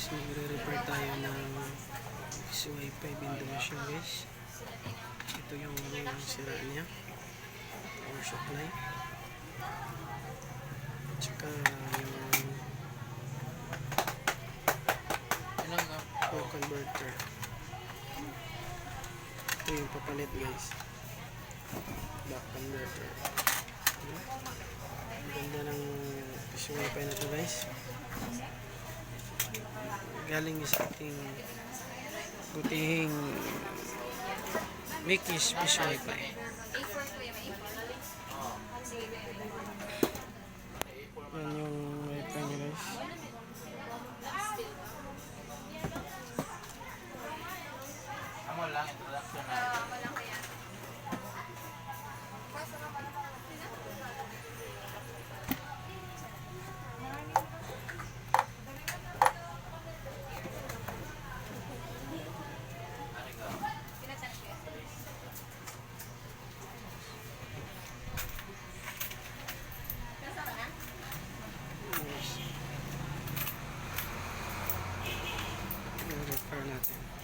guys, magre-repair tayo ng Wi-Fi window machine guys. Ito yung sira niya, power supply, tsaka yung power converter. Ito yung papalit guys, back converter. Ang ganda ng Wi-Fi na ito guys, galing sa ating butihing Mickey's Fish Wi-Fi. Yan yung Wi-Fi niya guys. Amo lang, introduction na. Repair natin.